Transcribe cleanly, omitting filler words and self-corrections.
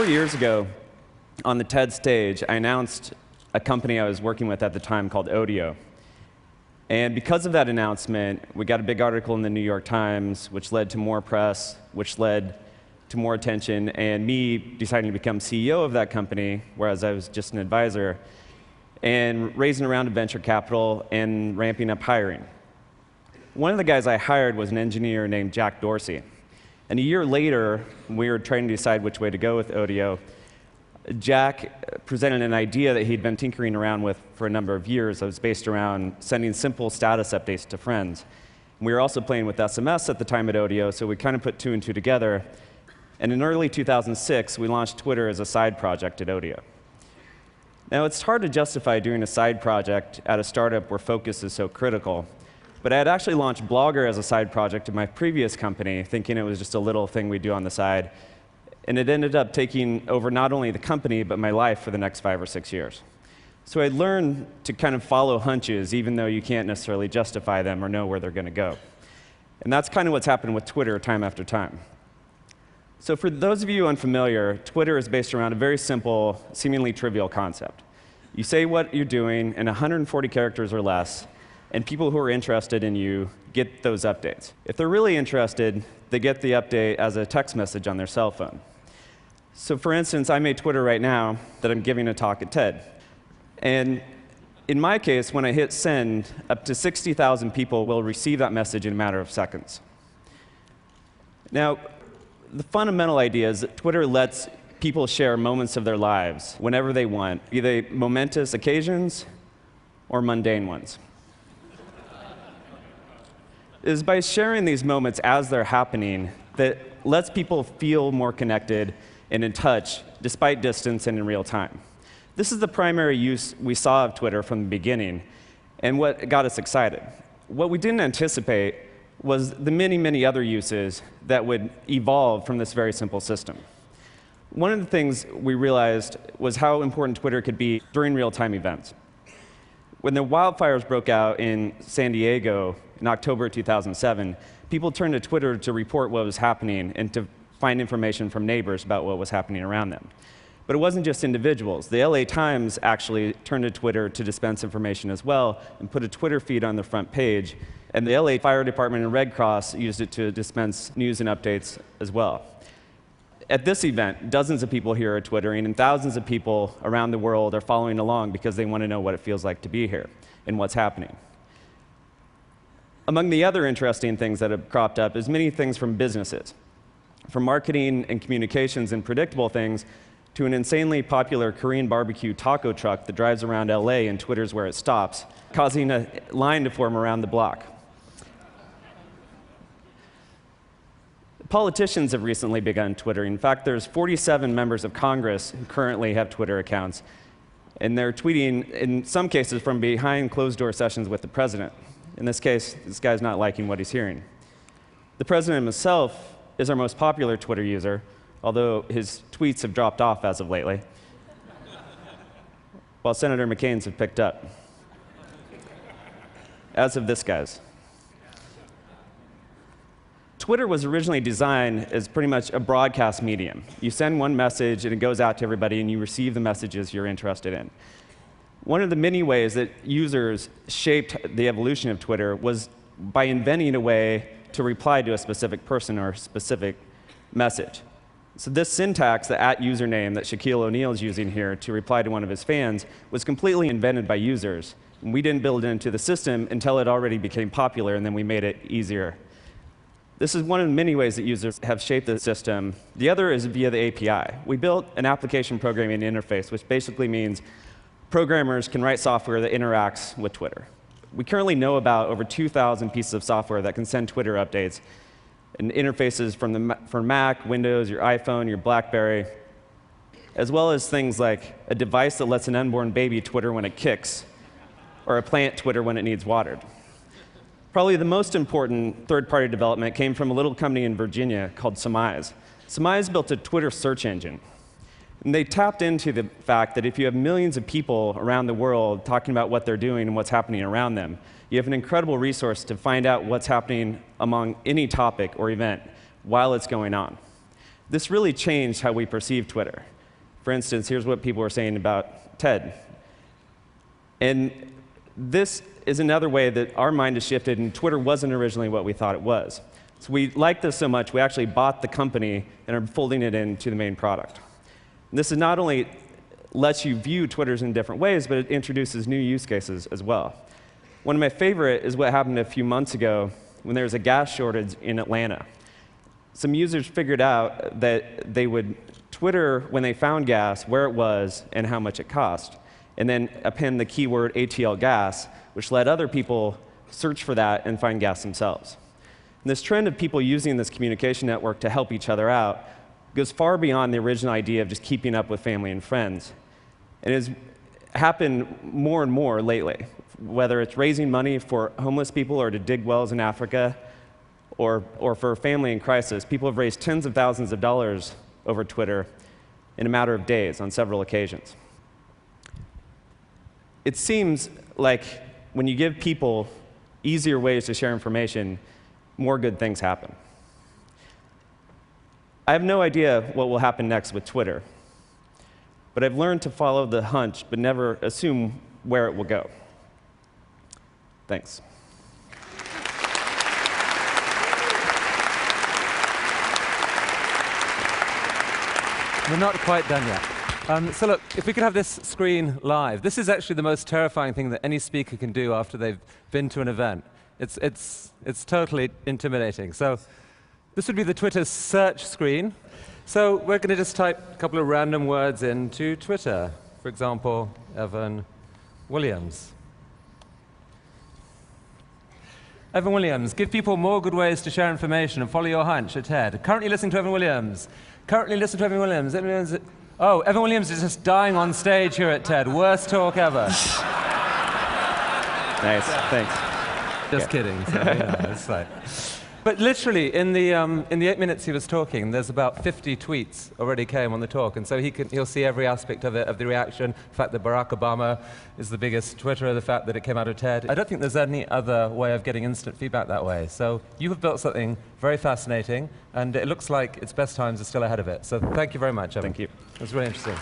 Years ago, on the TED stage, I announced a company I was working with at the time called Odeo. And because of that announcement, we got a big article in the New York Times, which led to more press, which led to more attention, and me deciding to become CEO of that company, whereas I was just an advisor, and raising a round of venture capital and ramping up hiring. One of the guys I hired was an engineer named Jack Dorsey. And a year later, we were trying to decide which way to go with Odeo. Jack presented an idea that he'd been tinkering around with for a number of years. It was based around sending simple status updates to friends. We were also playing with SMS at the time at Odeo, so we kind of put two and two together. And in early 2006, we launched Twitter as a side project at Odeo. Now, it's hard to justify doing a side project at a startup where focus is so critical. But I had actually launched Blogger as a side project in my previous company, thinking it was just a little thing we'd do on the side. And it ended up taking over not only the company, but my life for the next 5 or 6 years. So I learned to kind of follow hunches, even though you can't necessarily justify them or know where they're going to go. And that's kind of what's happened with Twitter time after time. So for those of you unfamiliar, Twitter is based around a very simple, seemingly trivial concept. You say what you're doing in 140 characters or less, and people who are interested in you get those updates. If they're really interested, they get the update as a text message on their cell phone. So for instance, I made Twitter right now that I'm giving a talk at TED. And in my case, when I hit send, up to 60,000 people will receive that message in a matter of seconds. Now, the fundamental idea is that Twitter lets people share moments of their lives whenever they want, be they momentous occasions or mundane ones. It is by sharing these moments as they're happening that lets people feel more connected and in touch, despite distance and in real time. This is the primary use we saw of Twitter from the beginning, and what got us excited. What we didn't anticipate was the many, many other uses that would evolve from this very simple system. One of the things we realized was how important Twitter could be during real-time events. When the wildfires broke out in San Diego in October 2007, people turned to Twitter to report what was happening and to find information from neighbors about what was happening around them. But it wasn't just individuals. The LA Times actually turned to Twitter to dispense information as well and put a Twitter feed on the front page. And the LA Fire Department and Red Cross used it to dispense news and updates as well. At this event, dozens of people here are twittering, and thousands of people around the world are following along because they want to know what it feels like to be here and what's happening. Among the other interesting things that have cropped up is many things from businesses, from marketing and communications and predictable things to an insanely popular Korean barbecue taco truck that drives around LA and twitters where it stops, causing a line to form around the block. Politicians have recently begun Twittering. In fact, there's 47 members of Congress who currently have Twitter accounts, and they're tweeting, in some cases, from behind closed-door sessions with the president. In this case, this guy's not liking what he's hearing. The president himself is our most popular Twitter user, although his tweets have dropped off as of lately, while Senator McCain's have picked up, as of this guy's. Twitter was originally designed as pretty much a broadcast medium. You send one message, and it goes out to everybody, and you receive the messages you're interested in. One of the many ways that users shaped the evolution of Twitter was by inventing a way to reply to a specific person or a specific message. So this syntax, the @username that Shaquille O'Neal is using here to reply to one of his fans, was completely invented by users. And we didn't build it into the system until it already became popular, and then we made it easier. This is one of the many ways that users have shaped the system. The other is via the API. We built an application programming interface, which basically means programmers can write software that interacts with Twitter. We currently know about over 2,000 pieces of software that can send Twitter updates and interfaces from Mac, Windows, your iPhone, your BlackBerry, as well as things like a device that lets an unborn baby Twitter when it kicks, or a plant Twitter when it needs watered. Probably the most important third-party development came from a little company in Virginia called Surmise. Samia's built a Twitter search engine. And they tapped into the fact that if you have millions of people around the world talking about what they're doing and what's happening around them, you have an incredible resource to find out what's happening among any topic or event while it's going on. This really changed how we perceive Twitter. For instance, here's what people were saying about TED. And this is another way that our mind has shifted, and Twitter wasn't originally what we thought it was. So we liked this so much, we actually bought the company and are folding it into the main product. And this is not only lets you view Twitters in different ways, but it introduces new use cases as well. One of my favorite is what happened a few months ago when there was a gas shortage in Atlanta. Some users figured out that they would Twitter when they found gas, where it was, and how much it cost, and then append the keyword ATL gas, which let other people search for that and find gas themselves. And this trend of people using this communication network to help each other out goes far beyond the original idea of just keeping up with family and friends. And has happened more and more lately, whether it's raising money for homeless people or to dig wells in Africa, or for a family in crisis. People have raised tens of thousands of dollars over Twitter in a matter of days on several occasions. It seems like when you give people easier ways to share information, more good things happen. I have no idea what will happen next with Twitter, but I've learned to follow the hunch, but never assume where it will go. Thanks. We're not quite done yet. So look, if we could have this screen live. This is actually the most terrifying thing that any speaker can do after they've been to an event. It's totally intimidating. So this would be the Twitter search screen. So we're going to just type a couple of random words into Twitter. For example, Evan Williams. Evan Williams, give people more good ways to share information and follow your hunch at TED. Currently listening to Evan Williams. Currently listening to Evan Williams. Oh, Evan Williams is just dying on stage here at TED. Worst talk ever. Nice, thanks. Just kidding. So, it's like. But literally, in the 8 minutes he was talking, there's about 50 tweets already came on the talk, and so he'll see every aspect of it, of the reaction, the fact that Barack Obama is the biggest Twitterer, the fact that it came out of TED. I don't think there's any other way of getting instant feedback that way. So you have built something very fascinating, and it looks like its best times are still ahead of it. So thank you very much, Evan. Thank you. It was really interesting.